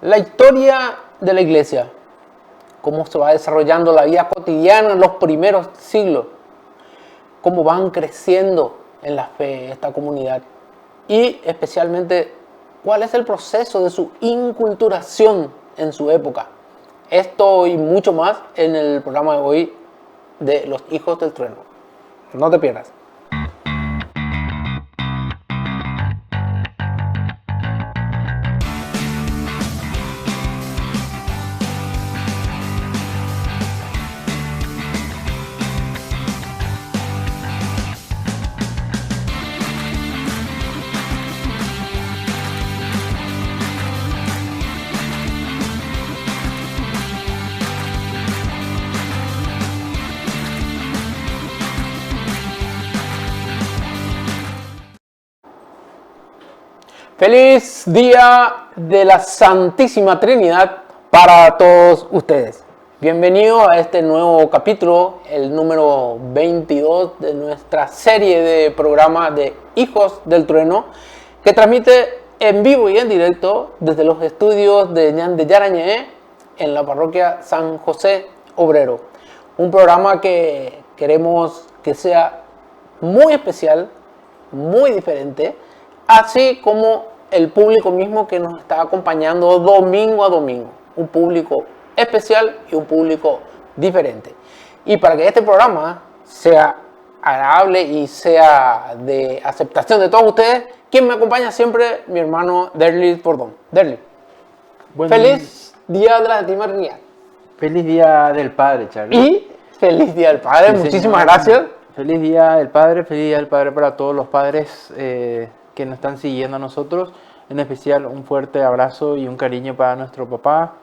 La historia de la iglesia, cómo se va desarrollando la vida cotidiana en los primeros siglos, cómo van creciendo en la fe esta comunidad y especialmente cuál es el proceso de su inculturación en su época. Esto y mucho más en el programa de hoy de Los Hijos del Trueno. No te pierdas. Feliz día de la Santísima Trinidad para todos ustedes. Bienvenidos a este nuevo capítulo, el número 22 de nuestra serie de programas de Hijos del Trueno, que transmite en vivo y en directo desde los estudios de Ñan de Yarañé en la parroquia San José Obrero. Un programa que queremos que sea muy especial, muy diferente, así como el público mismo que nos está acompañando domingo a domingo. Un público especial y un público diferente. Y para que este programa sea agradable y sea de aceptación de todos ustedes, quien me acompaña siempre, mi hermano Derly Bordón. Derly, feliz Día de la Santísima Trinidad. Feliz Día del Padre, Charlie. Y feliz Día del Padre, sí, muchísimas gracias. Feliz Día del Padre para todos los padres que nos están siguiendo a nosotros. En especial un fuerte abrazo y un cariño para nuestro papá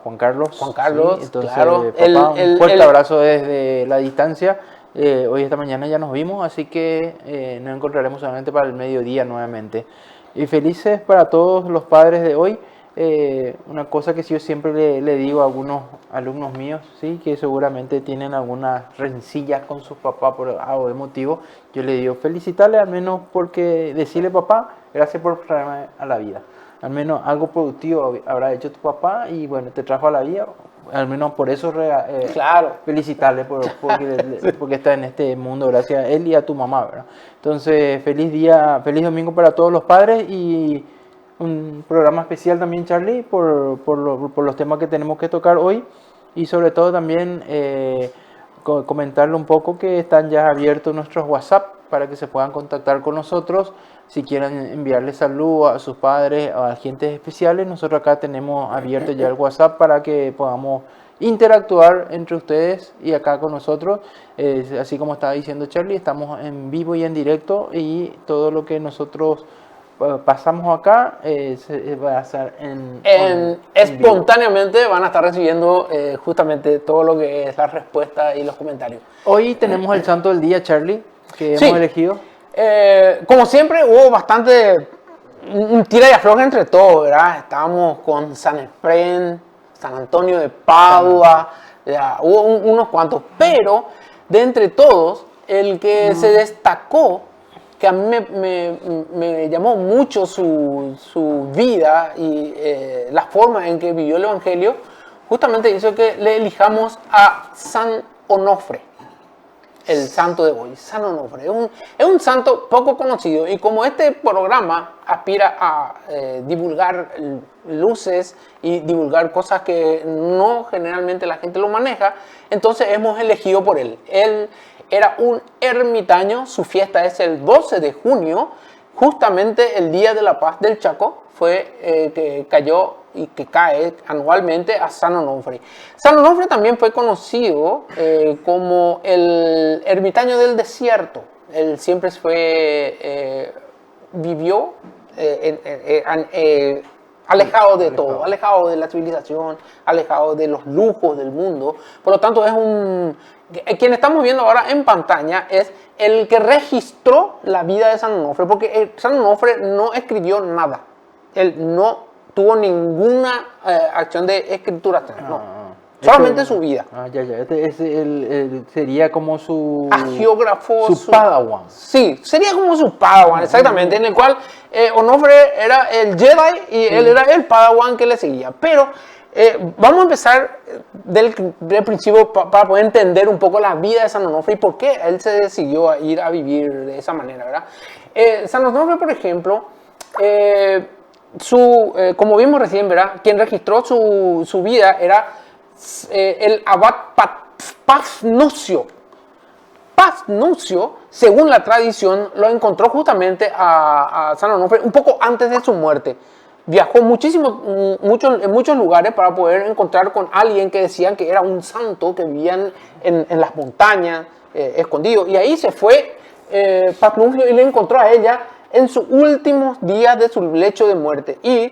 Juan Carlos. Juan Carlos, sí, entonces, claro. Un fuerte abrazo desde la distancia. Hoy esta mañana ya nos vimos, así que nos encontraremos solamente para el mediodía nuevamente. Y felices para todos los padres de hoy. Una cosa que yo siempre le digo a algunos alumnos míos, ¿sí? Que seguramente tienen algunas rencillas con sus papás por algo de motivo, yo le digo felicitarle al menos porque decirle papá, gracias por traerme a la vida. Al menos algo productivo habrá hecho tu papá y bueno, te trajo a la vida. Al menos por eso claro, felicitarle porque está en este mundo gracias a él y a tu mamá, ¿verdad? Entonces, feliz día, feliz domingo para todos los padres y un programa especial también, Charlie, por los temas que tenemos que tocar hoy y sobre todo también comentarle un poco que están ya abiertos nuestros WhatsApp para que se puedan contactar con nosotros si quieren enviarle saludos a sus padres o a agentes especiales. Nosotros acá tenemos abierto ya el WhatsApp para que podamos interactuar entre ustedes y acá con nosotros. Así como estaba diciendo Charlie, estamos en vivo y en directo y todo lo que nosotros pasamos acá, va a ser espontáneamente van a estar recibiendo justamente todo lo que es la respuesta y los comentarios. Hoy tenemos el santo del día, Charlie, que hemos elegido. Como siempre hubo bastante un tira y afloja entre todos, ¿verdad? Estábamos con San Efrén, San Antonio de Padua, hubo unos cuantos, pero de entre todos el que se destacó, que a mí me llamó mucho su vida y la forma en que vivió el Evangelio, justamente hizo que le elijamos a San Onofre, el santo de hoy. San Onofre es un santo poco conocido y como este programa aspira a divulgar luces y divulgar cosas que no generalmente la gente lo maneja, entonces hemos elegido por él. Él era un ermitaño, su fiesta es el 12 de junio, justamente el día de la paz del Chaco, fue que cayó y que cae anualmente a San Onofre. San Onofre también fue conocido como el ermitaño del desierto. Él siempre vivió alejado de todo, alejado de la civilización, alejado de los lujos del mundo. Por lo tanto, quien estamos viendo ahora en pantalla es el que registró la vida de San Onofre, porque San Onofre no escribió nada. Él no tuvo ninguna acción de escritura. No. Solamente su vida. Ya. Sería como su... Agiógrafo. Su Padawan. Sí, sería como su Padawan, exactamente, en el cual Onofre era el Jedi y él era el Padawan que le seguía. Pero vamos a empezar del principio para poder entender un poco la vida de San Onofre y por qué él se decidió a ir a vivir de esa manera, ¿verdad? San Onofre, por ejemplo, como vimos recién, ¿verdad? Quien registró su vida era el abad Pafnucio. Pafnucio, según la tradición, lo encontró justamente a San Onofre un poco antes de su muerte. Viajó en muchos lugares para poder encontrar con alguien que decían que era un santo que vivía en las montañas, escondido. Y ahí se fue Pafnucio y le encontró a ella en sus últimos días de su lecho de muerte. Y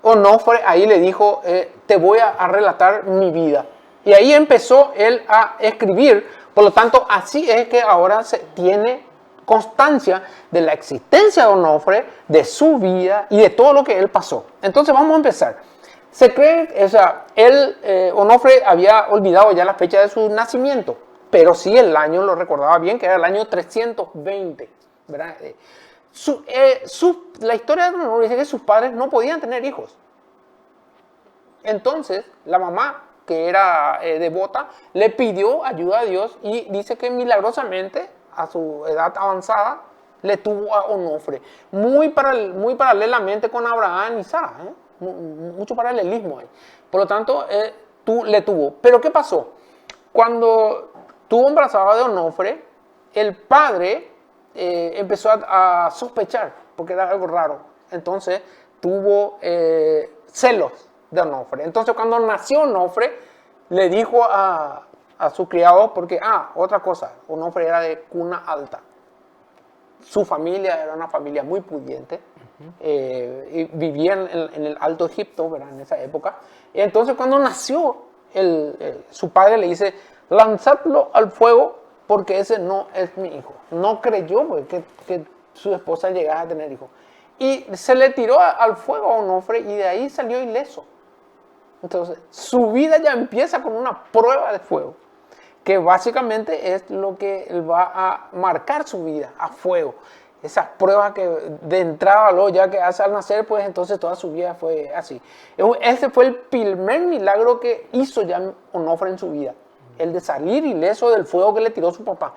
Onofre ahí le dijo, te voy a relatar mi vida. Y ahí empezó él a escribir. Por lo tanto, así es que ahora se tiene constancia de la existencia de Onofre, de su vida y de todo lo que él pasó. Entonces vamos a empezar. Se cree, Onofre había olvidado ya la fecha de su nacimiento, pero sí el año lo recordaba bien, que era el año 320, ¿verdad? La historia de Onofre dice que sus padres no podían tener hijos. Entonces, la mamá, que era devota, le pidió ayuda a Dios y dice que milagrosamente, a su edad avanzada, le tuvo a Onofre. Muy paralelamente con Abraham y Sara, mucho paralelismo ahí. Por lo tanto, le tuvo. Pero ¿qué pasó? Cuando tuvo embarazada de Onofre, el padre empezó a sospechar, porque era algo raro. Entonces, tuvo celos de Onofre. Entonces, cuando nació Onofre, le dijo a su criado, porque, otra cosa, Onofre era de cuna alta. Su familia era una familia muy pudiente, y vivían en el Alto Egipto, ¿verdad? En esa época. Y entonces, cuando nació, su padre le dice, lanzadlo al fuego, porque ese no es mi hijo. No creyó que su esposa llegara a tener hijos. Y se le tiró al fuego a Onofre y de ahí salió ileso. Entonces, su vida ya empieza con una prueba de fuego, que básicamente es lo que va a marcar su vida, a fuego. Esas pruebas que de entrada, luego ya que hace al nacer, pues entonces toda su vida fue así. Ese fue el primer milagro que hizo ya Onofre en su vida, el de salir ileso del fuego que le tiró su papá.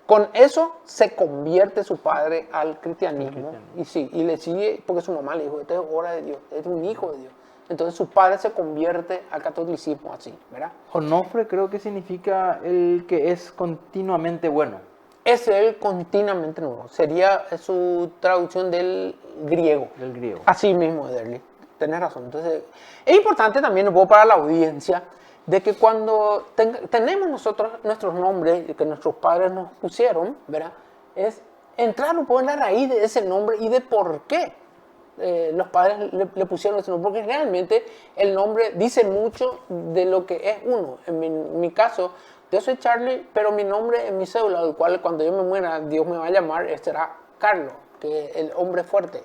Con eso se convierte su padre al cristianismo. Y le sigue, porque su mamá le dijo, esta es obra de Dios, este es un hijo de Dios. Entonces su padre se convierte al catolicismo así, ¿verdad? Onofre creo que significa el que es continuamente bueno. Es el continuamente nuevo. Sería su traducción del griego. Del griego. Así mismo, Ederly. Tenés razón. Entonces, es importante también para la audiencia de que cuando tenemos nosotros nuestros nombres que nuestros padres nos pusieron, ¿verdad? Es entrar un poco en la raíz de ese nombre y de por qué los padres le pusieron ese nombre, porque realmente el nombre dice mucho de lo que es uno. En mi caso, yo soy Charlie, pero mi nombre en mi cédula, el cual cuando yo me muera, Dios me va a llamar, será Carlos, que es el hombre fuerte.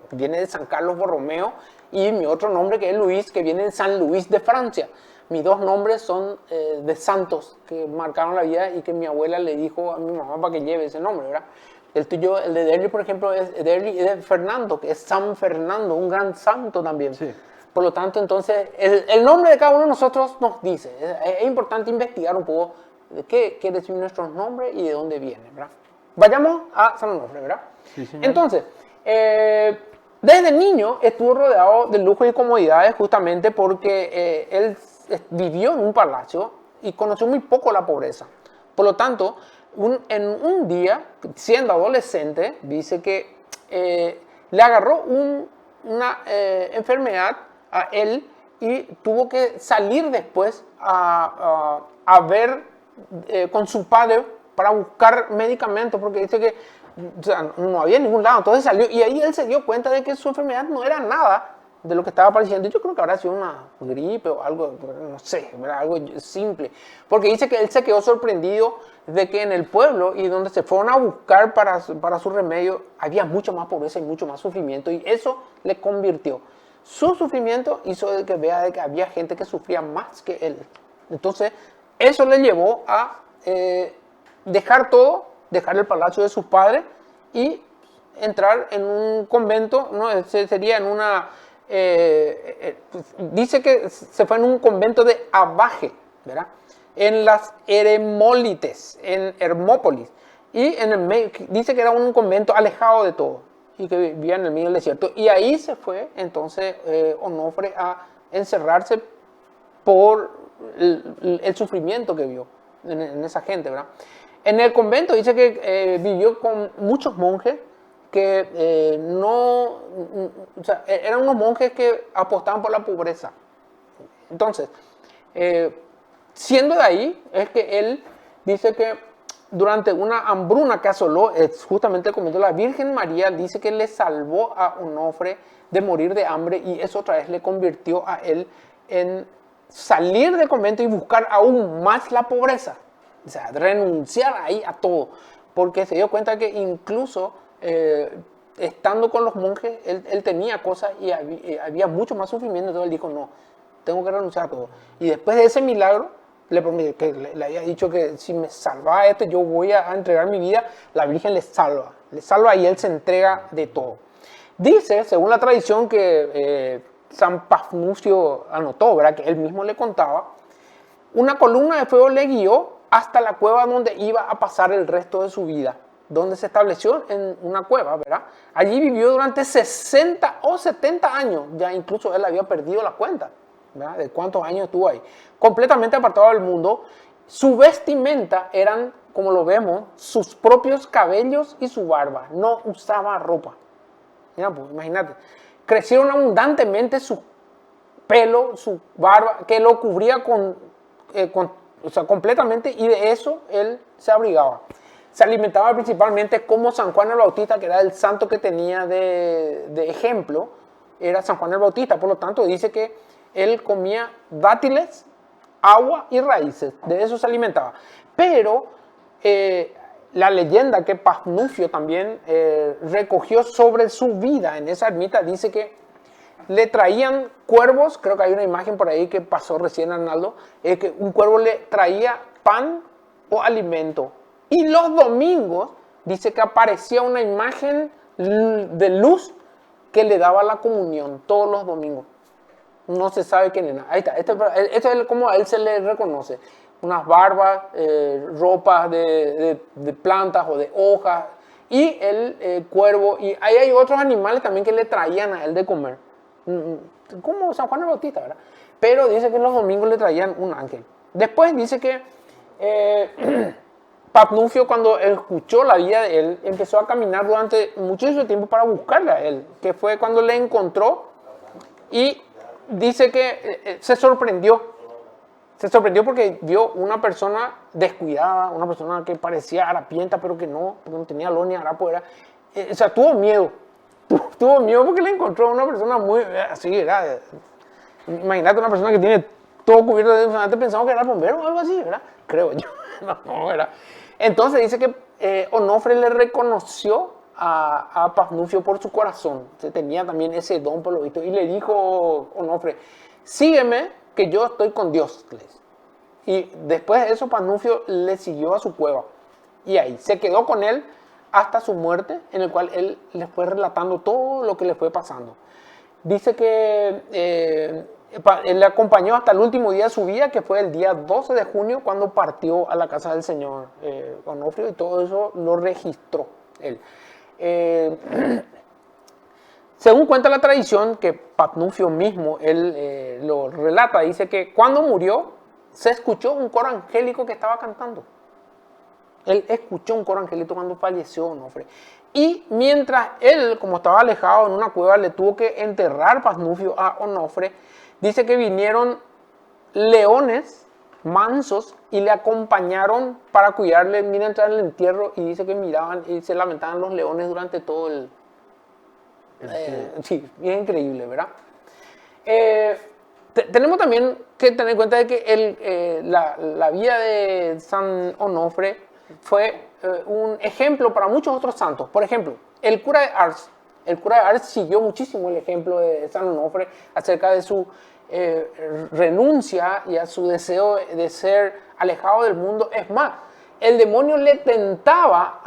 Viene de San Carlos Borromeo, y mi otro nombre que es Luis, que viene de San Luis de Francia. Mis dos nombres son de santos que marcaron la vida y que mi abuela le dijo a mi mamá para que lleve ese nombre, ¿verdad? El tuyo, el de Derly, por ejemplo, es de Fernando, que es San Fernando, un gran santo también. Sí. Por lo tanto, entonces, el nombre de cada uno de nosotros nos dice. Es importante investigar un poco de qué quiere decir nuestros nombres y de dónde vienen, ¿verdad? Vayamos a San Onofre, ¿verdad? Sí, señor. Entonces, desde niño estuvo rodeado de lujos y comodidades justamente porque él vivió en un palacio y conoció muy poco la pobreza. Por lo tanto, en un día, siendo adolescente, dice que le agarró una enfermedad a él y tuvo que salir después a ver con su padre para buscar medicamentos, porque dice que no había ningún lado. Entonces salió y ahí él se dio cuenta de que su enfermedad no era nada de lo que estaba apareciendo. Yo creo que habrá sido una gripe o algo, no sé, algo simple. Porque dice que él se quedó sorprendido de que en el pueblo y donde se fueron a buscar para su remedio había mucho más pobreza y mucho más sufrimiento, y eso le convirtió. su sufrimiento hizo de que vea de que había gente que sufría más que él. Entonces, eso le llevó a dejar todo, dejar el palacio de sus padres y entrar en un convento, ¿no? Sería en una... dice que se fue en un convento de Abaje, ¿verdad? En las Eremólites, en Hermópolis. Y en el medio, dice que era un convento alejado de todo y que vivía en el medio del desierto. Y ahí se fue entonces Onofre a encerrarse por el sufrimiento que vio en esa gente, ¿verdad? En el convento dice que vivió con muchos monjes que o sea, eran unos monjes que apostaban por la pobreza. Entonces, siendo de ahí, es que él dice que durante una hambruna que asoló, justamente el convento, la Virgen María dice que le salvó a Onofre de morir de hambre y eso otra vez le convirtió a él en salir del convento y buscar aún más la pobreza. O sea, renunciar ahí a todo, porque se dio cuenta que incluso estando con los monjes, él tenía cosas y había mucho más sufrimiento, entonces él dijo, no, tengo que renunciar a todo. Y después de ese milagro, le había dicho que si me salvaba yo voy a entregar mi vida, la Virgen le salva y él se entrega de todo. Dice, según la tradición que San Pafnucio anotó, ¿verdad? Que él mismo le contaba, una columna de fuego le guió hasta la cueva donde iba a pasar el resto de su vida, donde se estableció en una cueva, ¿verdad? Allí vivió durante 60 o 70 años, ya incluso él había perdido la cuenta, ¿verdad? De cuántos años estuvo ahí, completamente apartado del mundo. Su vestimenta eran, como lo vemos, sus propios cabellos y su barba, no usaba ropa. Mira, pues, imagínate, crecieron abundantemente su pelo, su barba, que lo cubría o sea, completamente, y de eso él se abrigaba. Se alimentaba principalmente como San Juan el Bautista, que era el santo que tenía de ejemplo, era San Juan el Bautista. Por lo tanto, dice que él comía dátiles, agua y raíces, de eso se alimentaba. Pero la leyenda que Pafnufio también recogió sobre su vida en esa ermita, dice que le traían cuervos, creo que hay una imagen por ahí que pasó recién Arnaldo, que un cuervo le traía pan o alimento. Y los domingos dice que aparecía una imagen de luz que le daba la comunión todos los domingos. No se sabe quién era. Ahí está, esto es como a él se le reconoce. Unas barbas, ropas de plantas o de hojas y el cuervo. Y ahí hay otros animales también que le traían a él de comer. Como San Juan el Bautista, ¿verdad? Pero dice que los domingos le traían un ángel. Después dice que Pafnufio, cuando escuchó la vida de él, empezó a caminar durante muchísimo tiempo para buscarle a él, que fue cuando le encontró y dice que se sorprendió. Se sorprendió porque vio una persona descuidada, una persona que parecía harapienta, pero que no, porque no tenía lo ni harapo. O sea, tuvo miedo. Tuvo miedo porque le encontró a una persona muy así, ¿verdad? Imagínate una persona que tiene todo cubierto de... Antes pensamos que era bombero o algo así, ¿verdad? Creo yo. No, ¿verdad? Entonces dice que Onofre le reconoció a Pafnufio por su corazón. Se tenía también ese don por lo visto. Y le dijo Onofre, sígueme que yo estoy con Dios. Y después de eso Pafnufio le siguió a su cueva. Y ahí se quedó con él hasta su muerte, en el cual él le fue relatando todo lo que le fue pasando. Dice que él le acompañó hasta el último día de su vida, que fue el día 12 de junio, cuando partió a la casa del Señor Onofrio, y todo eso lo registró él. Según cuenta la tradición, que Pafnufio mismo, él lo relata, dice que cuando murió, se escuchó un coro angélico que estaba cantando. Él escuchó un coro angelito cuando falleció Onofre. Y mientras él, como estaba alejado en una cueva, le tuvo que enterrar Pafnufio a Onofre, dice que vinieron leones mansos y le acompañaron para cuidarle mientras el entierro, y dice que miraban y se lamentaban los leones durante todo el... sí, es increíble, ¿verdad? Tenemos también que tener en cuenta de que la vida de San Onofre fue un ejemplo para muchos otros santos. Por ejemplo, el cura de Ars, El cura de Ars siguió muchísimo el ejemplo de San Onofre acerca de su renuncia y a su deseo de ser alejado del mundo. Es más, el demonio le tentaba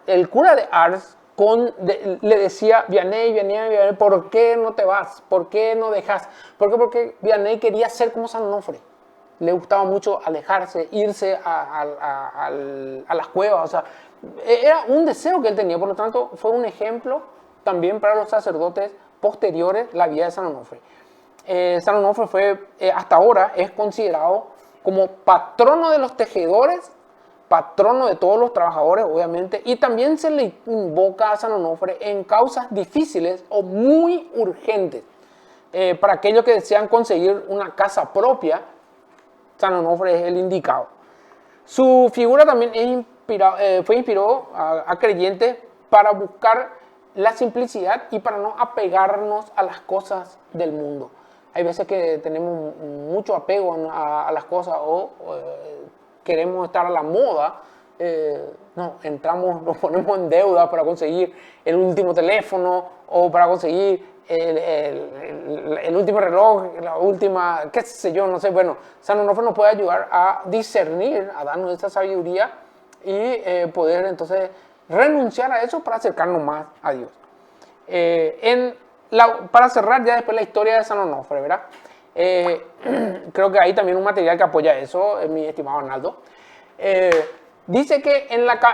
al cura de Ars, le decía, Vianney, ¿por qué no te vas? ¿Por qué no dejas? ¿Por qué? Porque Vianney quería ser como San Onofre. Le gustaba mucho alejarse, irse a las cuevas. O sea, era un deseo que él tenía. Por lo tanto, fue un ejemplo también para los sacerdotes posteriores la vida de San Onofre. San Onofre fue, hasta ahora, es considerado como patrono de los tejedores, patrono de todos los trabajadores, obviamente, y también se le invoca a San Onofre en causas difíciles o muy urgentes. Para aquellos que desean conseguir una casa propia, San Onofre es el indicado. Su figura también fue inspirado a creyentes para buscar la simplicidad y para no apegarnos a las cosas del mundo. Hay veces que tenemos mucho apego a las cosas o queremos estar a la moda. Nos ponemos en deuda para conseguir el último teléfono o para conseguir el último reloj, la última, qué sé yo, no sé. Bueno, San Onofre nos puede ayudar a discernir, a darnos esa sabiduría y poder entonces renunciar a eso para acercarnos más a Dios. Para cerrar ya después la historia de San Onofre, ¿verdad? Creo que hay también un material que apoya eso, mi estimado Arnaldo. Dice que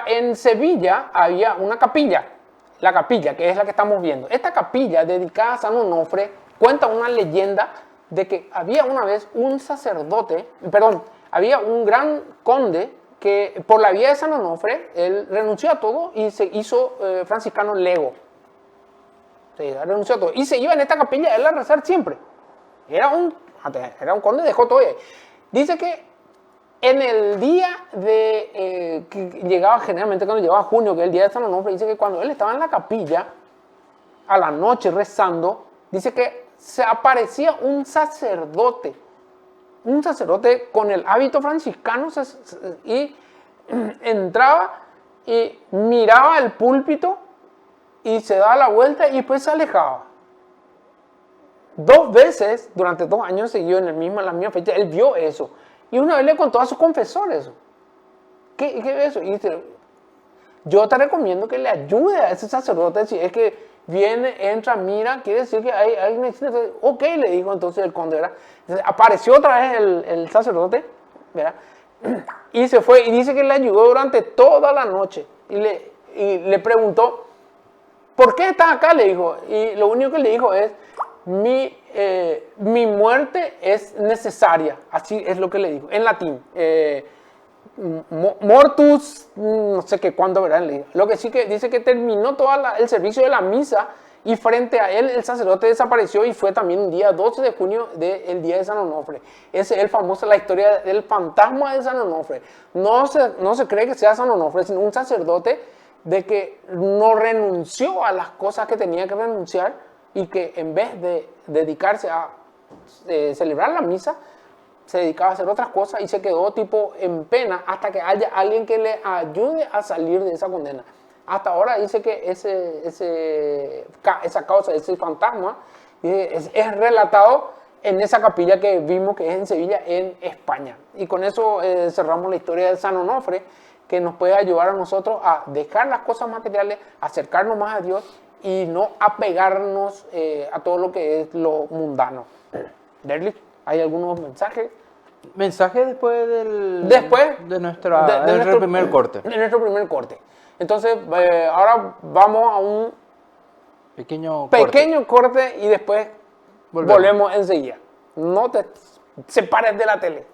en Sevilla había una capilla, la capilla que es la que estamos viendo. Esta capilla dedicada a San Onofre cuenta una leyenda de que había una vez un sacerdote, había un gran conde que por la vida de San Onofre, él renunció a todo y se hizo franciscano lego. Renunció a todo y se iba en esta capilla él a rezar siempre. Era un conde, dejó todo ahí. Dice que en el día que llegaba, generalmente cuando llegaba junio, que es el día de San Onofre, dice que cuando él estaba en la capilla, a la noche rezando, dice que se aparecía un sacerdote con el hábito franciscano y entraba y miraba el púlpito y se daba la vuelta y después se alejaba. 2 veces, durante 2 años seguidos en la misma fecha, él vio eso. Y una vez le contó a sus confesores eso. ¿Qué es eso? Y dice, yo te recomiendo que le ayude a ese sacerdote. Si es que viene, entra, mira, quiere decir que hay una existencia. Ok, le dijo entonces el conde, ¿verdad? Entonces, apareció otra vez el sacerdote, ¿verdad? Y se fue y dice que le ayudó durante toda la noche. Y le preguntó, ¿por qué estás acá? Le dijo. Y lo único que le dijo es, mi muerte es necesaria. Así es lo que le dijo, en latín. Mortus, no sé qué cuándo, ¿verdad? Lo que sí que dice que terminó todo el servicio de la misa y frente a él el sacerdote desapareció y fue también un día 12 de junio del día de San Onofre. Esa es la historia del fantasma de San Onofre. No se cree que sea San Onofre, sino un sacerdote de que no renunció a las cosas que tenía que renunciar y que en vez de dedicarse a celebrar la misa, se dedicaba a hacer otras cosas y se quedó tipo en pena hasta que haya alguien que le ayude a salir de esa condena. Hasta ahora dice que esa causa, ese fantasma, es relatado en esa capilla que vimos que es en Sevilla, en España. Y con eso cerramos la historia de San Onofre, que nos puede ayudar a nosotros a dejar las cosas materiales, acercarnos más a Dios y no apegarnos a todo lo que es lo mundano. Derlich, ¿hay algunos mensajes? Mensaje después de nuestro primer corte. De nuestro primer corte. Entonces, ahora vamos a un pequeño corte y después volvemos enseguida. No te separes de la tele.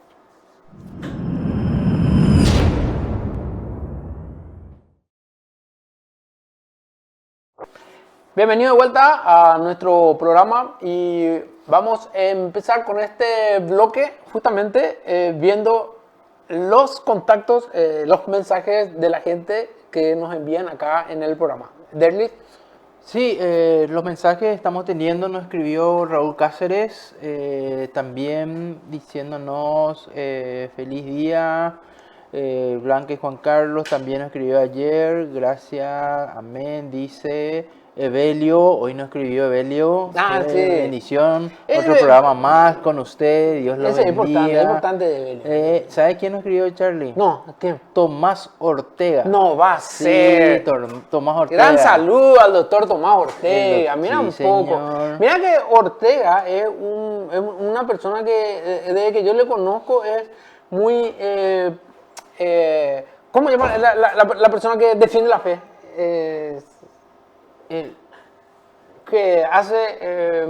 Bienvenido de vuelta a nuestro programa y vamos a empezar con este bloque justamente viendo los contactos, los mensajes de la gente que nos envían acá en el programa. Derlich. Sí, los mensajes estamos teniendo, nos escribió Raúl Cáceres, también diciéndonos feliz día. Blanca y Juan Carlos también nos escribió ayer, gracias, amén, dice. Evelio, hoy nos escribió Evelio. Ah, Qué sí. bendición. Eh, Otro programa más con usted. Dios lo Eso es bendiga. importante de Belén. ¿Sabe quién nos escribió, Charlie? No, ¿qué? Tomás Ortega. No va a Sí, ser. Tomás Ortega. Gran saludo al doctor Tomás Ortega. Mira Sí, un poco. señor. Mira que Ortega es una persona que desde que yo le conozco es muy... ¿cómo se llama? La persona que defiende la fe. Que hace...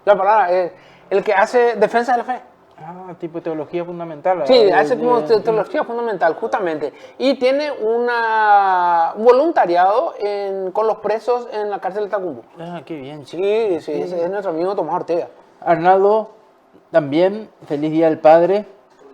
la palabra. El que hace defensa de la fe. Ah, tipo teología fundamental. Sí, ¿verdad? hace como teología fundamental, justamente. Y tiene un voluntariado con los presos en la cárcel de Tacumbo. Ah, qué bien. Sí, ese es nuestro amigo Tomás Ortega. Arnaldo, también, feliz Día del Padre.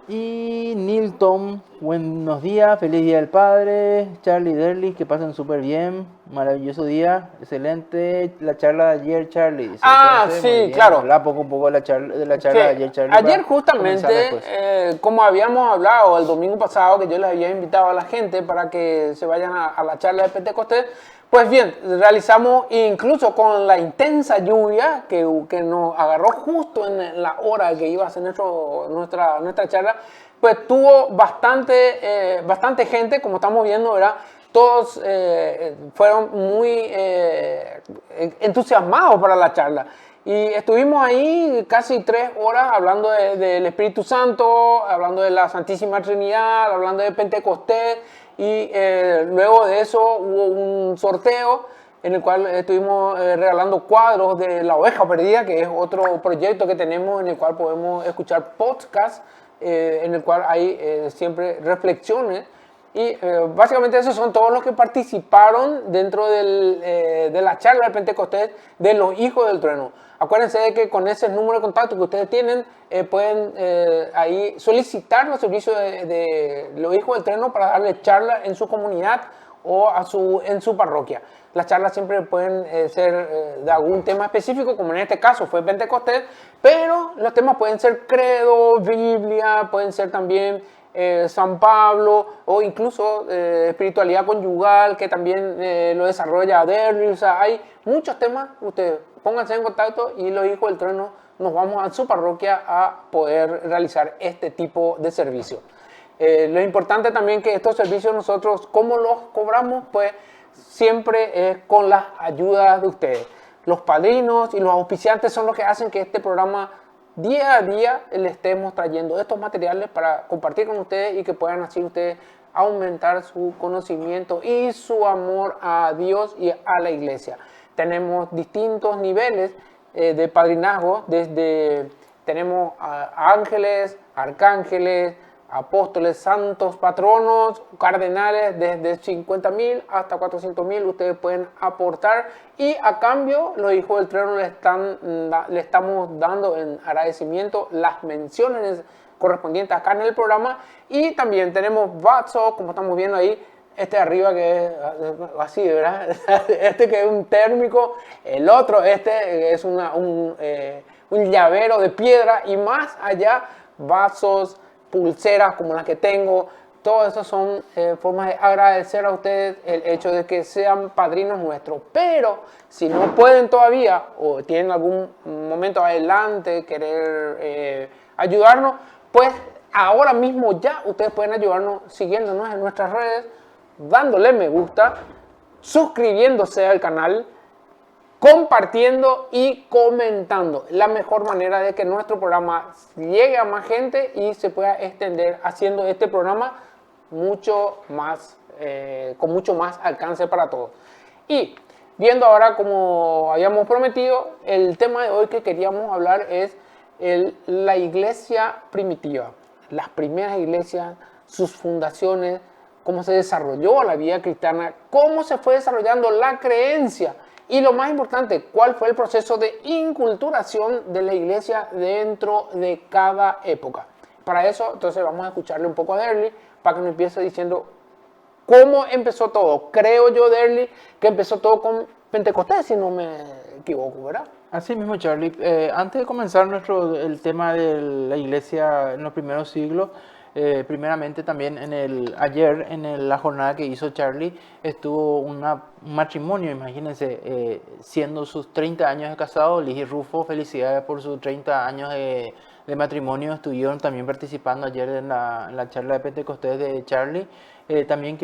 Y Nilton, buenos días, feliz Día del Padre. Charlie Derly, que pasen súper bien. Maravilloso día, excelente. La charla de ayer, Charlie. Dice. Ah, Entonces, sí, muy bien. claro. Habla poco a poco de la charla Que de ayer, Charlie. ayer para comenzar justamente, después. como habíamos hablado el domingo pasado, que yo les había invitado a la gente para que se vayan a la charla de Pentecostés, pues bien, realizamos incluso con la intensa lluvia que nos agarró justo en la hora que iba a ser nuestra charla, pues tuvo bastante gente, como estamos viendo, ¿verdad? Todos fueron muy entusiasmados para la charla. Y estuvimos ahí casi 3 horas hablando del Espíritu Santo, hablando de la Santísima Trinidad, hablando de Pentecostés. Y luego de eso hubo un sorteo en el cual estuvimos regalando cuadros de La Oveja Perdida, que es otro proyecto que tenemos en el cual podemos escuchar podcasts, en el cual hay siempre reflexiones. Y básicamente esos son todos los que participaron dentro de la charla del Pentecostés de los Hijos del Trueno. Acuérdense de que con ese número de contacto que ustedes tienen, pueden ahí solicitar los servicios de los Hijos del Trueno para darle charla en su comunidad o en su parroquia. Las charlas siempre pueden ser de algún tema específico, como en este caso fue Pentecostés, pero los temas pueden ser credo, Biblia, pueden ser también San Pablo o incluso espiritualidad conyugal, que también lo desarrolla Derry. O sea, hay muchos temas. Ustedes pónganse en contacto y los Hijos del Trueno nos vamos a su parroquia a poder realizar este tipo de servicio. Lo importante también que estos servicios nosotros, ¿cómo los cobramos? Pues siempre es con las ayudas de ustedes. Los padrinos y los auspiciantes son los que hacen que este programa día a día le estemos trayendo estos materiales para compartir con ustedes y que puedan así ustedes aumentar su conocimiento y su amor a Dios y a la iglesia. Tenemos distintos niveles de padrinazgo, tenemos ángeles, arcángeles, apóstoles, santos, patronos, cardenales, desde 50,000 hasta 400,000 ustedes pueden aportar y a cambio los Hijos del Trueno le estamos dando en agradecimiento las menciones correspondientes acá en el programa. Y también tenemos vasos, como estamos viendo ahí, este de arriba que es así, ¿verdad? Este que es un térmico, el otro, este es un llavero de piedra, y más allá vasos, pulseras como las que tengo. Todo eso son formas de agradecer a ustedes el hecho de que sean padrinos nuestros. Pero si no pueden todavía o tienen algún momento adelante querer ayudarnos, pues ahora mismo ya ustedes pueden ayudarnos siguiéndonos en nuestras redes, dándole me gusta, suscribiéndose al canal, compartiendo y comentando. La mejor manera de que nuestro programa llegue a más gente y se pueda extender, haciendo este programa mucho más, con mucho más alcance para todos. Y viendo ahora, como habíamos prometido, el tema de hoy que queríamos hablar es la iglesia primitiva, las primeras iglesias, sus fundaciones, cómo se desarrolló la vida cristiana, cómo se fue desarrollando la creencia. Y lo más importante, ¿cuál fue el proceso de inculturación de la iglesia dentro de cada época? Para eso, entonces, vamos a escucharle un poco a Derly para que nos empiece diciendo cómo empezó todo. Creo yo, Derly, que empezó todo con Pentecostés, si no me equivoco, ¿verdad? Así mismo, Charlie. Antes de comenzar el tema de la iglesia en los primeros siglos, Primeramente también ayer en la jornada que hizo Charlie estuvo un matrimonio, imagínense, siendo sus 30 años de casado, Liz y Rufo, felicidades por sus 30 años de matrimonio, estuvieron también participando ayer en la charla de Pentecostés de Charlie. También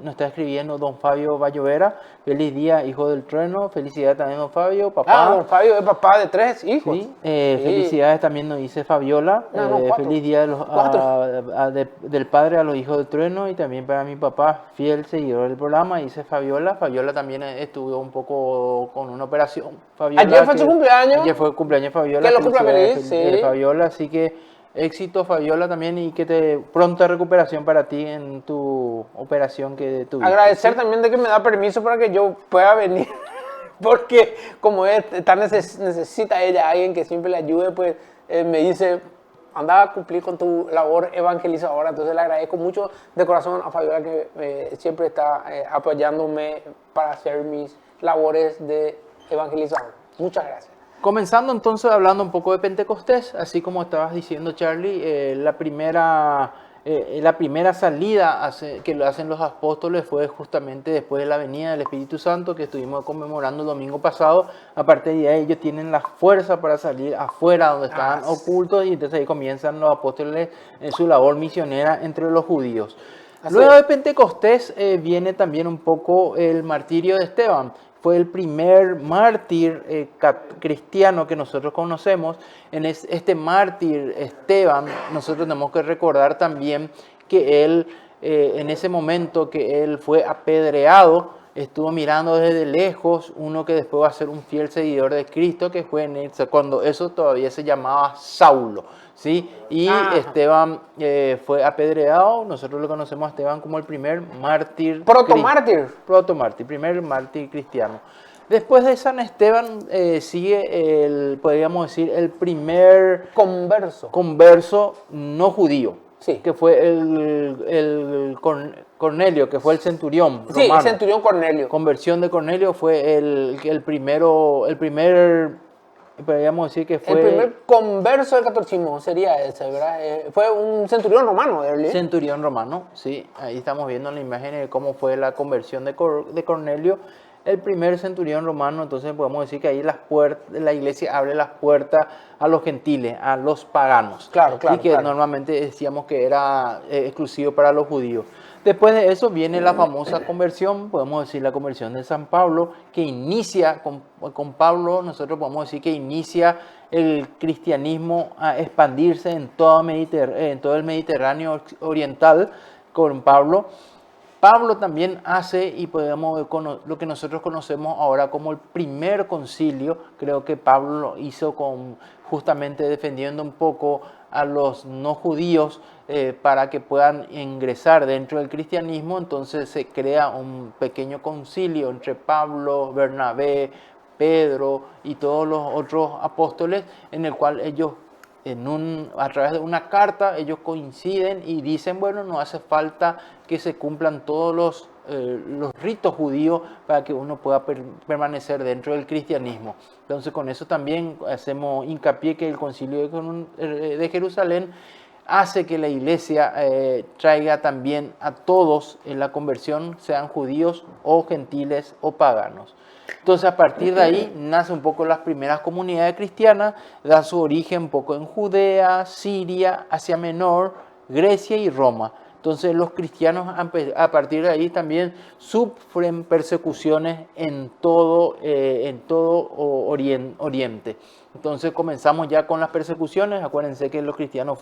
nos está escribiendo don Fabio Bayovera, feliz día, hijo del trueno, felicidades también don Fabio, papá. Don Fabio es papá de 3 hijos. Sí, felicidades también nos dice Fabiola, 4. feliz día del padre a los hijos del trueno y también para mi papá, fiel seguidor del programa, dice Fabiola. Fabiola también estuvo un poco con una operación. Fabiola, ayer fue su cumpleaños. Ayer fue el cumpleaños de Fabiola. Que lo cumpla feliz, sí. Fabiola, así que éxito Fabiola también y que pronta recuperación para ti en tu operación que tuviste. Agradecer también de que me da permiso para que yo pueda venir, porque como necesita ella a alguien que siempre le ayude, pues me dice, anda a cumplir con tu labor evangelizadora. Entonces le agradezco mucho de corazón a Fabiola que siempre está apoyándome para hacer mis labores de evangelizador. Muchas gracias. Comenzando entonces hablando un poco de Pentecostés, así como estabas diciendo Charlie, la primera salida que lo hacen los apóstoles fue justamente después de la venida del Espíritu Santo que estuvimos conmemorando el domingo pasado. A partir de ahí ellos tienen la fuerza para salir afuera donde estaban ocultos y entonces ahí comienzan los apóstoles en su labor misionera entre los judíos. Luego de Pentecostés viene también un poco el martirio de Esteban. Fue el primer mártir cristiano que nosotros conocemos. En este mártir Esteban, nosotros tenemos que recordar también que él, en ese momento que él fue apedreado, estuvo mirando desde lejos uno que después va a ser un fiel seguidor de Cristo, que fue cuando eso todavía se llamaba Saulo, ¿sí? Y Esteban fue apedreado. Nosotros lo conocemos a Esteban como el primer mártir. Protomártir, primer mártir cristiano. Después de San Esteban sigue, podríamos decir, el primer converso no judío. Sí. Que fue el Cornelio, que fue el centurión romano. Sí, el centurión Cornelio. Conversión de Cornelio fue el primer, podríamos decir que fue... El primer converso del catolicismo sería ese, ¿verdad? Fue un centurión romano, ¿verdad? Centurión romano, sí. Ahí estamos viendo la imagen de cómo fue la conversión de Cornelio. El primer centurión romano, entonces podemos decir que ahí la iglesia abre las puertas a los gentiles, a los paganos. Claro. Y que normalmente decíamos que era exclusivo para los judíos. Después de eso viene la famosa conversión, podemos decir la conversión de San Pablo, que inicia con Pablo, nosotros podemos decir que inicia el cristianismo a expandirse en todo el Mediterráneo oriental con Pablo. Pablo también hace, y podemos lo que nosotros conocemos ahora como el primer concilio. Creo que Pablo lo hizo justamente defendiendo un poco a los no judíos para que puedan ingresar dentro del cristianismo. Entonces se crea un pequeño concilio entre Pablo, Bernabé, Pedro y todos los otros apóstoles, en el cual ellos a través de una carta ellos coinciden y dicen, bueno, no hace falta que se cumplan todos los ritos judíos para que uno pueda permanecer dentro del cristianismo. Entonces con eso también hacemos hincapié que el concilio de Jerusalén hace que la iglesia traiga también a todos en la conversión, sean judíos o gentiles o paganos. Entonces a partir de ahí nace un poco las primeras comunidades cristianas, da su origen un poco en Judea, Siria, Asia Menor, Grecia y Roma. Entonces los cristianos a partir de ahí también sufren persecuciones en todo Oriente. Entonces comenzamos ya con las persecuciones. Acuérdense que los cristianos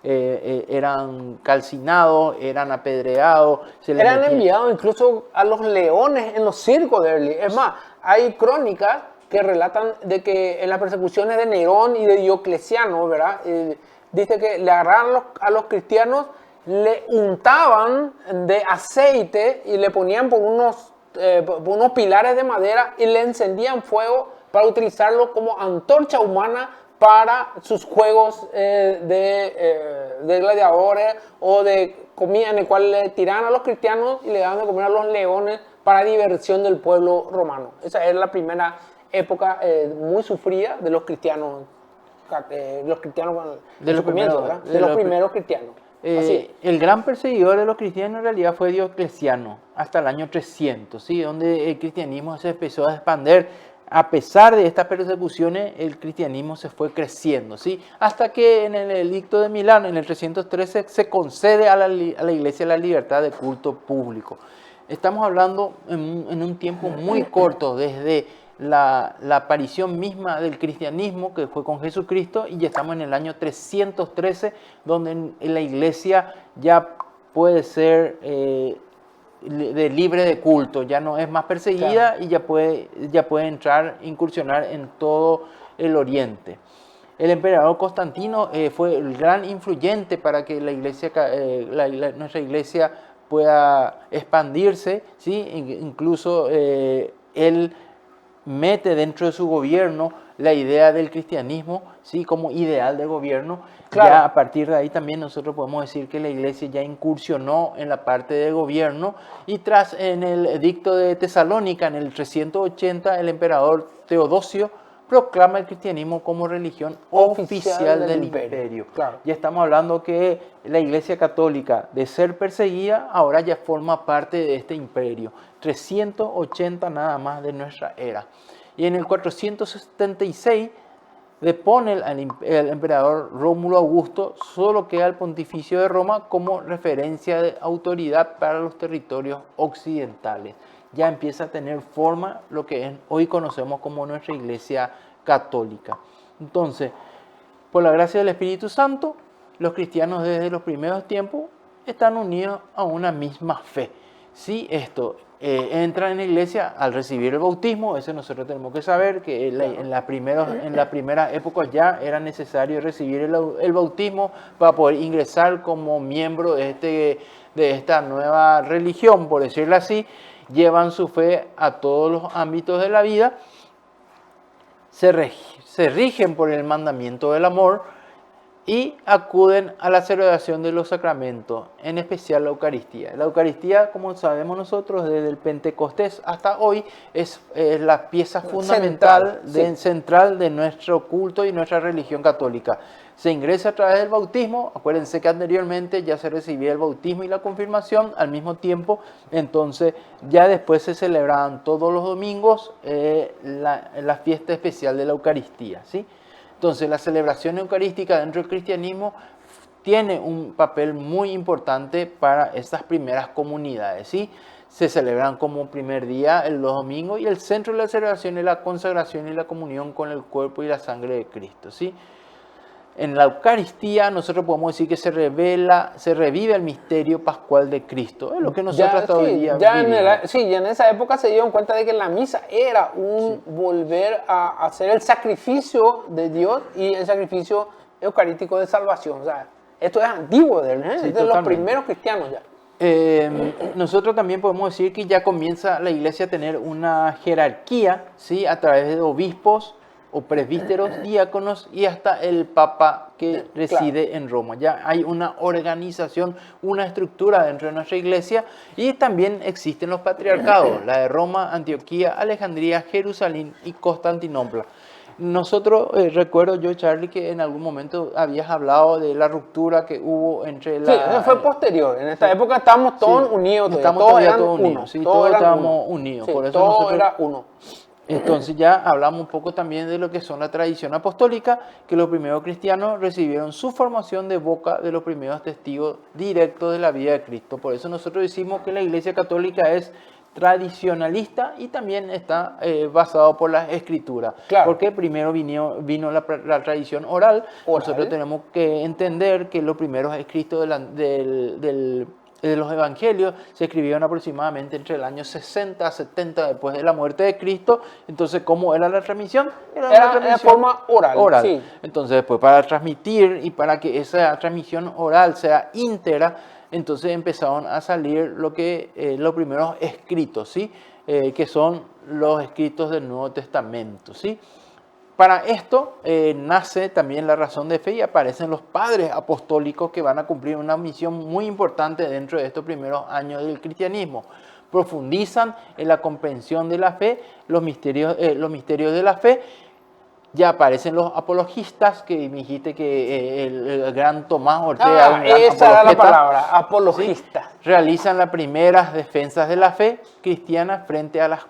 eran calcinados, eran apedreados. Eran enviados incluso a los leones en los circos de Berlín. Es más, hay crónicas que relatan de que en las persecuciones de Nerón y de Diocleciano, ¿verdad? Dice que le agarraron a los cristianos, le untaban de aceite y le ponían por unos pilares de madera y le encendían fuego para utilizarlo como antorcha humana para sus juegos de gladiadores o de comida, en el cual le tiraban a los cristianos y le daban de comer a los leones para diversión del pueblo romano. Esa era la primera época muy sufrida de los cristianos. los cristianos De en los su comienzo, primeros, ¿verdad? de De los los primeros cristianos. Así. El gran perseguidor de los cristianos en realidad fue Diocleciano, hasta el año 300, ¿sí? Donde el cristianismo se empezó a expandir. A pesar de estas persecuciones, el cristianismo se fue creciendo, ¿sí? Hasta que en el Edicto de Milán, en el 313, se concede a la iglesia la libertad de culto público. Estamos hablando en un tiempo muy corto, desde la aparición misma del cristianismo, que fue con Jesucristo, y ya estamos en el año 313, donde en la iglesia ya puede ser libre de culto, ya no es más perseguida, claro, y ya puede entrar, incursionar en todo el Oriente. El emperador Constantino fue el gran influyente para que la iglesia, nuestra iglesia pueda expandirse, ¿sí? Incluso él mete dentro de su gobierno la idea del cristianismo, ¿sí? Como ideal de gobierno. Claro. Ya a partir de ahí también nosotros podemos decir que la iglesia ya incursionó en la parte de gobierno, y en el edicto de Tesalónica, en el 380, el emperador Teodosio proclama el cristianismo como religión oficial del imperio. Claro. Ya estamos hablando que la iglesia católica, de ser perseguida, ahora ya forma parte de este imperio. 380 nada más de nuestra era. Y en el 476 depone el emperador Rómulo Augusto, solo queda el pontificio de Roma como referencia de autoridad para los territorios occidentales. Ya empieza a tener forma lo que hoy conocemos como nuestra iglesia católica. Entonces, por la gracia del Espíritu Santo, los cristianos desde los primeros tiempos están unidos a una misma fe. Si esto entra en la iglesia al recibir el bautismo, eso nosotros tenemos que saber que en la primera época ya era necesario recibir el bautismo para poder ingresar como miembro de esta nueva religión, por decirlo así. Llevan su fe a todos los ámbitos de la vida, se rigen por el mandamiento del amor y acuden a la celebración de los sacramentos, en especial la Eucaristía. La Eucaristía, como sabemos nosotros, desde el Pentecostés hasta hoy, es la pieza fundamental, central de nuestro culto y nuestra religión católica. Se ingresa a través del bautismo. Acuérdense que anteriormente ya se recibía el bautismo y la confirmación al mismo tiempo. Entonces ya después se celebraban todos los domingos la fiesta especial de la Eucaristía, ¿sí? Entonces la celebración eucarística dentro del cristianismo tiene un papel muy importante para estas primeras comunidades, ¿sí? Se celebran como primer día los domingos, y el centro de la celebración es la consagración y la comunión con el cuerpo y la sangre de Cristo, ¿sí? En la Eucaristía nosotros podemos decir que se revive el misterio pascual de Cristo. Es lo que nosotros todavía vivimos. Sí, ya en esa época se dieron cuenta de que la misa era volver a hacer el sacrificio de Dios y el sacrificio eucarístico de salvación. O sea, esto es antiguo, es de los primeros cristianos ya. Nosotros también podemos decir que ya comienza la iglesia a tener una jerarquía, ¿sí? A través de obispos o presbíteros, diáconos y hasta el Papa que reside en Roma. Ya hay una organización, una estructura dentro de nuestra iglesia, y también existen los patriarcados, la de Roma, Antioquía, Alejandría, Jerusalén y Constantinopla. Nosotros, recuerdo yo, Charlie, que en algún momento habías hablado de la ruptura que hubo entre Sí, eso fue posterior. En esta época estábamos todos unidos. Estamos todos unidos. Sí, todos estábamos unidos. Sí, por eso todo nosotros era uno. Entonces ya hablamos un poco también de lo que son la tradición apostólica, que los primeros cristianos recibieron su formación de boca de los primeros testigos directos de la vida de Cristo. Por eso nosotros decimos que la Iglesia Católica es tradicionalista y también está basado por las escrituras. Claro. Porque primero vino la tradición oral. Nosotros tenemos que entender que los primeros escritos de los evangelios se escribieron aproximadamente entre el año 60 a 70 después de la muerte de Cristo. Entonces, ¿cómo era la transmisión? Era de forma oral. Sí. Entonces, después, para transmitir y para que esa transmisión oral sea íntegra, entonces empezaron a salir los primeros escritos, ¿sí? Que son los escritos del Nuevo Testamento, ¿sí? Para esto nace también la razón de fe y aparecen los padres apostólicos que van a cumplir una misión muy importante dentro de estos primeros años del cristianismo. Profundizan en la comprensión de la fe, los misterios de la fe, ya aparecen los apologistas, que me dijiste que el gran Tomás Ortega, un gran esa era la apologeta, palabra, apologista. ¿sí? Realizan las primeras defensas de la fe cristiana frente a la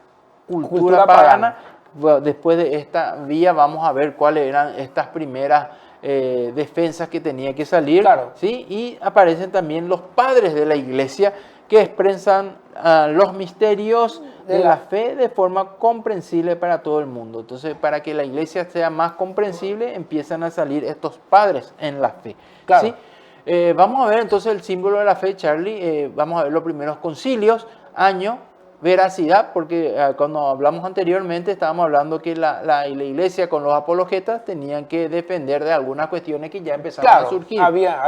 cultura Cultura pagana. pagana. Bueno, después de esta vía vamos a ver cuáles eran estas primeras defensas que tenía que salir. Claro. ¿Sí? Y aparecen también los padres de la iglesia que expresan los misterios de la fe de forma comprensible para todo el mundo. Entonces, para que la iglesia sea más comprensible, empiezan a salir estos padres en la fe. Claro. ¿Sí? Vamos a ver entonces el símbolo de la fe, Charlie. Vamos a ver los primeros concilios, año, veracidad, porque cuando hablamos anteriormente estábamos hablando que la iglesia con los apologetas tenían que defender de algunas cuestiones que ya empezaron a surgir.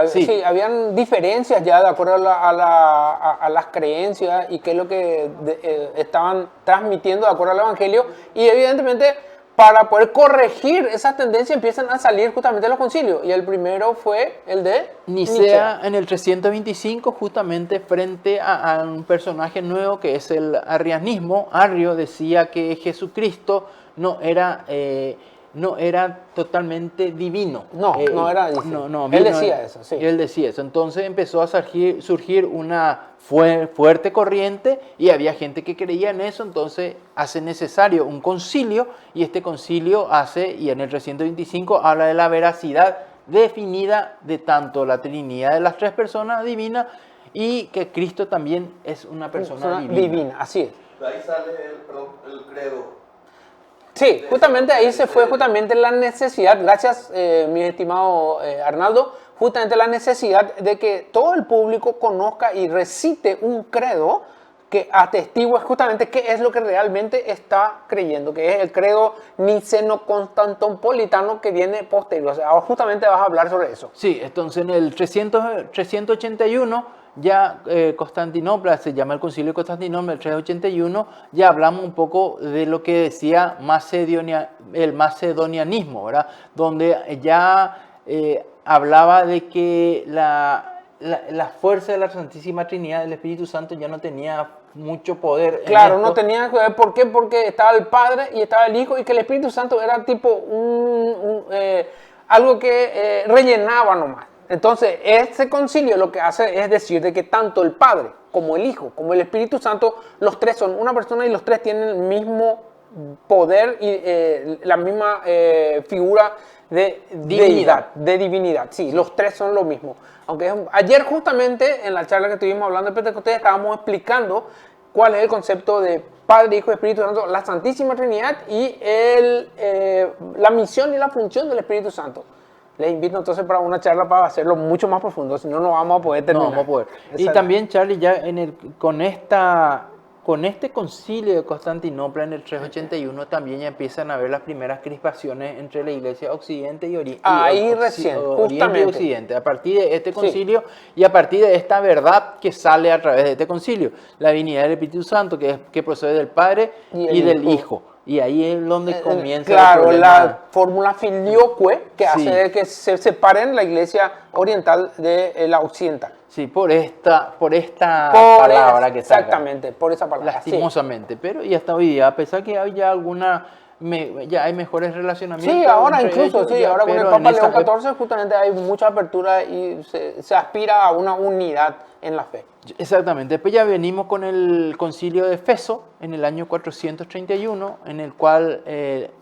Sí, habían diferencias ya de acuerdo a las creencias y qué es lo que estaban transmitiendo de acuerdo al Evangelio, y evidentemente para poder corregir esas tendencias empiezan a salir justamente los concilios, y el primero fue el de Nicea en el 325, justamente frente a un personaje nuevo que es el arrianismo. Arrio decía que Jesucristo no era totalmente divino. No era divino. Él decía eso, sí. Él decía eso. Entonces empezó a surgir una fuerte corriente y había gente que creía en eso, entonces hace necesario un concilio, y este concilio y en el 325 habla de la veracidad definida de tanto la Trinidad de las tres personas divinas y que Cristo también es una persona divina. Así es. Ahí sale el credo. Sí, justamente ahí se fue justamente la necesidad, gracias mi estimado Arnaldo, justamente la necesidad de que todo el público conozca y recite un credo que atestigue justamente qué es lo que realmente está creyendo, que es el credo niceno-constantinopolitano que viene posterior. O sea, ahora justamente vas a hablar sobre eso. Sí, entonces en el 381 ya Constantinopla, se llama el Concilio de Constantinopla, el 381, ya hablamos un poco de lo que decía el macedonianismo, ¿verdad? Donde ya hablaba de que la fuerza de la Santísima Trinidad, del Espíritu Santo, ya no tenía mucho poder. Claro, no tenía poder. ¿Por qué? Porque estaba el Padre y estaba el Hijo, y que el Espíritu Santo era tipo algo que rellenaba nomás. Entonces, este concilio lo que hace es decir de que tanto el Padre como el Hijo, como el Espíritu Santo, los tres son una persona y los tres tienen el mismo poder y la misma figura de divinidad. Sí, los tres son lo mismo. Aunque ayer justamente en la charla que estuvimos hablando de Pentecostés estábamos explicando cuál es el concepto de Padre, Hijo y Espíritu Santo, la Santísima Trinidad y la misión y la función del Espíritu Santo. Les invito entonces para una charla para hacerlo mucho más profundo, si no, no vamos a poder terminar. No vamos a poder. Y también, Charlie, ya con este concilio de Constantinopla en el 381 también ya empiezan a haber las primeras crispaciones entre la iglesia occidente y Oriente. Justamente. Y Occidente. A partir de este concilio y a partir de esta verdad que sale a través de este concilio, la divinidad del Espíritu Santo que procede del Padre y del Hijo. Y ahí es donde comienza claro, el problema. la fórmula filioque que hace de que se separen la iglesia oriental de la occidental. Sí, por esta palabra que saca. Exactamente, por esa palabra. Lastimosamente, pero y hasta hoy día, a pesar que hay ya ya hay mejores relacionamientos. Sí, ahora incluso, ellos, ahora con el Papa León XIV justamente hay mucha apertura y se aspira a una unidad en la fe. Exactamente, después ya venimos con el concilio de Éfeso en el año 431, en el cual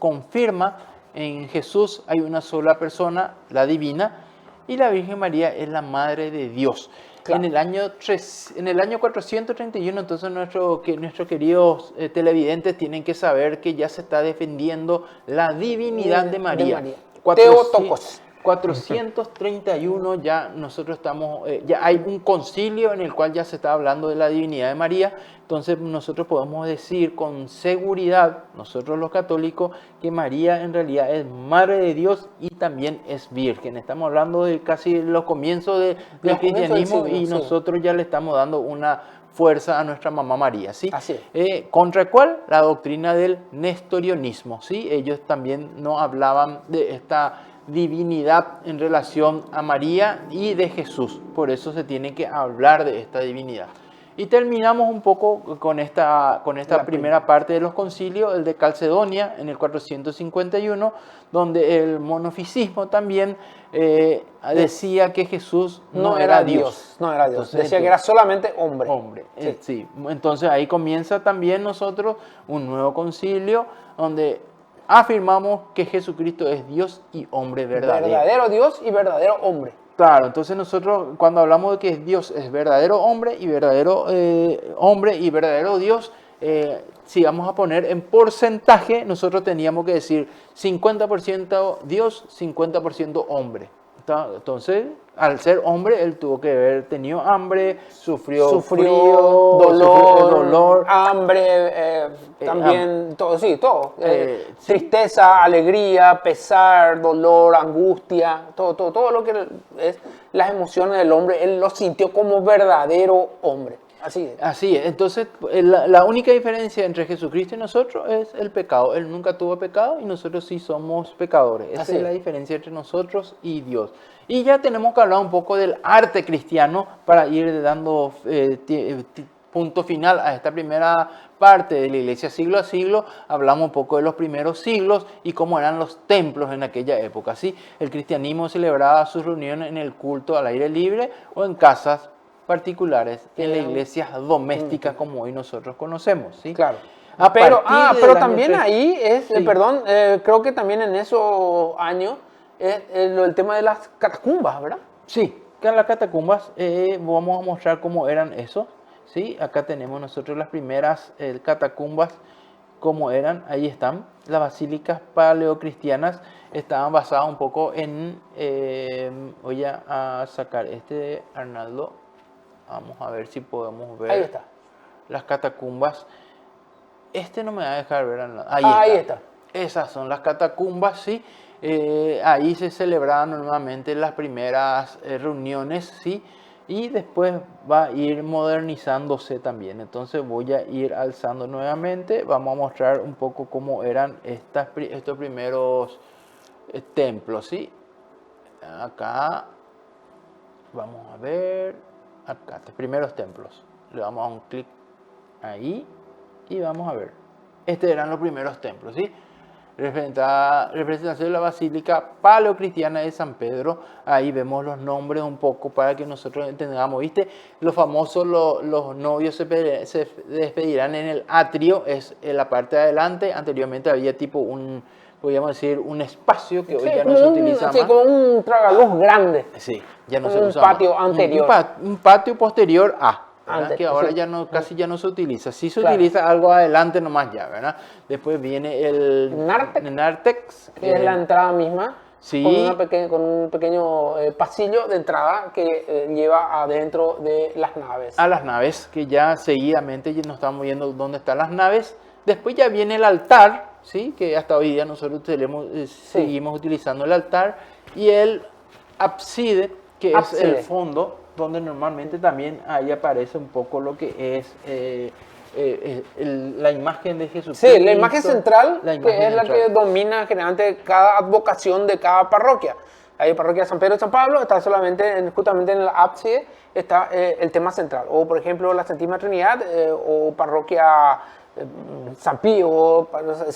confirma en Jesús hay una sola persona, la divina, y la Virgen María es la Madre de Dios. Claro. En el año 431, entonces nuestros queridos televidentes tienen que saber que ya se está defendiendo la divinidad de María. Teotokos. 431 ya nosotros estamos, ya hay un concilio en el cual ya se está hablando de la divinidad de María, entonces nosotros podemos decir con seguridad, nosotros los católicos, que María en realidad es Madre de Dios y también es Virgen. Estamos hablando de casi los comienzos del cristianismo y nosotros ya le estamos dando una fuerza a nuestra mamá María, ¿sí? Así es. ¿Contra cuál? La doctrina del nestorianismo, ¿sí? Ellos también no hablaban de esta divinidad en relación a María y de Jesús, por eso se tiene que hablar de esta divinidad. Y terminamos un poco con esta primera parte de los concilios, el de Calcedonia en el 451, donde el monofisismo también decía que Jesús no era Dios. No era Dios. Entonces, Decía que era solamente hombre. Hombre, Sí. sí. Entonces ahí comienza también nosotros un nuevo concilio donde afirmamos que Jesucristo es Dios y hombre verdadero. Verdadero Dios y verdadero hombre. Claro, entonces nosotros cuando hablamos de que Dios es verdadero hombre y verdadero Dios, si vamos a poner en porcentaje, nosotros teníamos que decir 50% Dios, 50% hombre. Entonces, al ser hombre, él tuvo que haber tenido hambre, sufrió frío, dolor, hambre, también, todo, sí, todo. Tristeza, alegría, pesar, dolor, angustia, todo lo que es las emociones del hombre, él lo sintió como verdadero hombre. Así es. Así es. Entonces, la única diferencia entre Jesucristo y nosotros es el pecado. Él nunca tuvo pecado y nosotros sí somos pecadores. Esa es la diferencia entre nosotros y Dios. Y ya tenemos que hablar un poco del arte cristiano para ir dando punto final a esta primera parte de la iglesia siglo a siglo. Hablamos un poco de los primeros siglos y cómo eran los templos en aquella época. ¿Sí? El cristianismo celebraba sus reuniones en el culto al aire libre o en casas particulares, en las iglesias domésticas como hoy nosotros conocemos, ¿sí? Claro. Pero también ahí es, sí. Creo que también en esos años es el tema de las catacumbas, ¿verdad? Sí, que en las catacumbas vamos a mostrar cómo eran eso, ¿sí? Acá tenemos nosotros las primeras catacumbas, cómo eran, ahí están. Las basílicas paleocristianas estaban basadas un poco en, voy a sacar Arnaldo. Vamos a ver si podemos ver. Ahí está. Las catacumbas. No me va a dejar ver. Ahí está. Esas son las catacumbas, sí. Ahí se celebraban normalmente las primeras reuniones, sí. Y después va a ir modernizándose también. Entonces voy a ir alzando nuevamente. Vamos a mostrar un poco cómo eran estos primeros templos, sí. Acá. Vamos a ver. Acá, los primeros templos. Le damos a un clic ahí y vamos a ver. Estos eran los primeros templos, ¿sí? Representación de la Basílica Paleocristiana de San Pedro. Ahí vemos los nombres un poco para que nosotros entendamos, ¿viste? Los famosos, los novios se despedirán en el atrio, es en la parte de adelante. Anteriormente había tipo podríamos decir, un espacio que hoy ya no se utiliza más. Sí, como un tragaluz grande. Sí, ya no se usa más. Un patio más. anterior. Un patio posterior a. Que ahora sí. casi ya no se utiliza. Sí se utiliza algo adelante nomás ya, ¿verdad? Después viene el Nártex. Que es la entrada misma. Sí. Con un pequeño pasillo de entrada que lleva adentro de las naves. A las naves, que ya seguidamente ya nos estamos viendo dónde están las naves. Después ya viene el altar, ¿sí? Que hasta hoy día nosotros seguimos utilizando el altar. Y el ábside, que es el fondo, donde normalmente también ahí aparece un poco lo que es la imagen de Jesucristo. Sí, la imagen central, que es la que domina generalmente cada advocación de cada parroquia. Hay parroquia de San Pedro y San Pablo, está justamente en el ábside está el tema central. O por ejemplo la Santísima Trinidad o parroquia San Pío,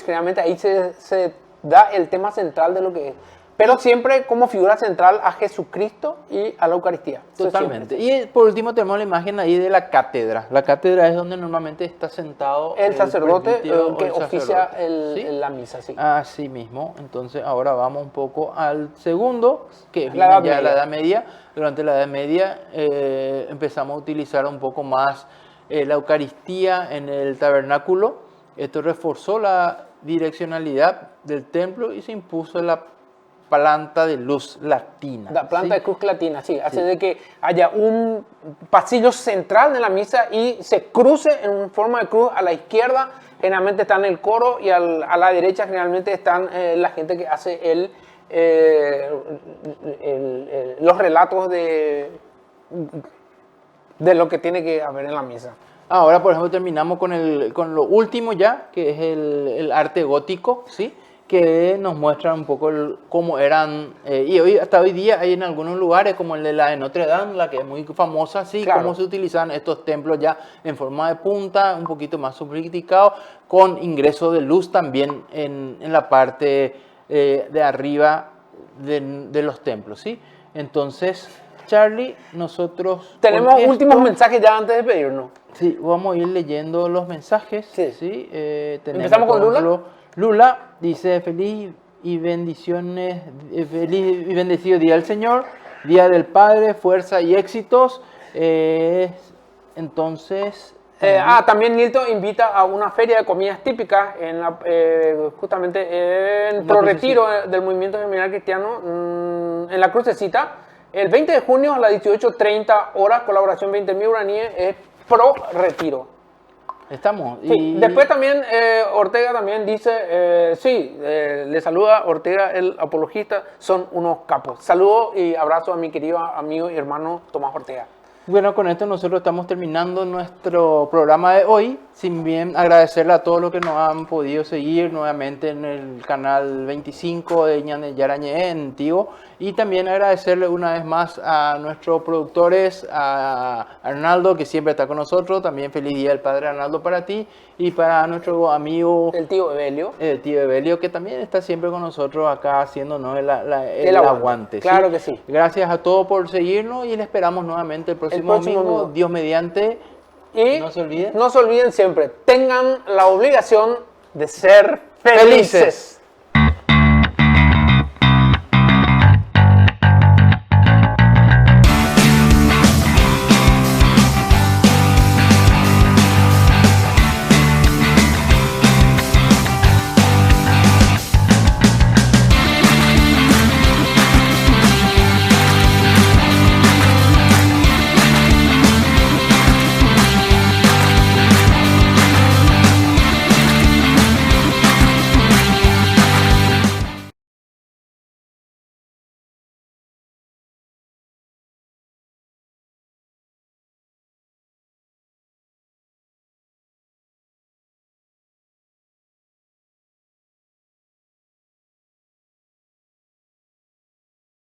generalmente ahí se da el tema central de lo que es. Pero siempre como figura central a Jesucristo y a la Eucaristía. Totalmente. Y por último tenemos la imagen ahí de la cátedra. La cátedra es donde normalmente está sentado el sacerdote que oficia la misa. Sí. Así mismo. Entonces ahora vamos un poco al segundo, que es la Edad Media. Durante la Edad Media empezamos a utilizar un poco más la Eucaristía en el tabernáculo. Esto reforzó la direccionalidad del templo y se impuso la planta de luz latina. La planta de cruz latina, sí. Hace de que haya un pasillo central de la misa y se cruce en forma de cruz a la izquierda. Generalmente están el coro y a la derecha generalmente están la gente que hace los relatos de lo que tiene que haber en la misa. Ahora, por ejemplo, terminamos con lo último ya, que es el arte gótico, ¿sí? que nos muestran un poco cómo eran, y hoy, hasta hoy día hay en algunos lugares, como el de la de Notre Dame, la que es muy famosa, sí, Claro. cómo se utilizan estos templos ya en forma de punta, un poquito más sofisticados, con ingreso de luz también en la parte de arriba de los templos, ¿sí? Entonces, Charlie, nosotros... Tenemos con esto- últimos mensajes ya antes de pedirnos. Sí, vamos a ir leyendo los mensajes. Sí. ¿Sí? ¿Empezamos con por Lula? ejemplo, Lula dice: feliz y bendiciones, feliz y bendecido Día del Señor, Día del Padre, fuerza y éxitos. Entonces, También Nilton invita a una feria de comidas típicas justamente en La Pro Retiro del Movimiento Germinal Cristiano, en la Crucecita. El 20 de junio a las 18:30 horas, colaboración 20.000 guaraníes, es Pro Retiro. estamos. Sí, después también Ortega también dice, le saluda Ortega, el apologista, son unos capos. Saludos y abrazo a mi querido amigo y hermano Tomás Ortega. Bueno, con esto nosotros estamos terminando nuestro programa de hoy. Sin bien agradecerle a todos los que nos han podido seguir nuevamente en el canal 25 de Ñane Yarañé en Tigo. Y también agradecerle una vez más a nuestros productores, a Arnaldo, que siempre está con nosotros. También feliz día del Padre, Arnaldo, para ti. Y para nuestro amigo El tío Evelio. el tío Evelio, que también está siempre con nosotros acá haciéndonos el aguante. Claro ¿sí? que sí. Gracias a todos por seguirnos y le esperamos nuevamente el próximo domingo, Dios mediante. Y no se olviden. no se olviden siempre, tengan la obligación de ser felices.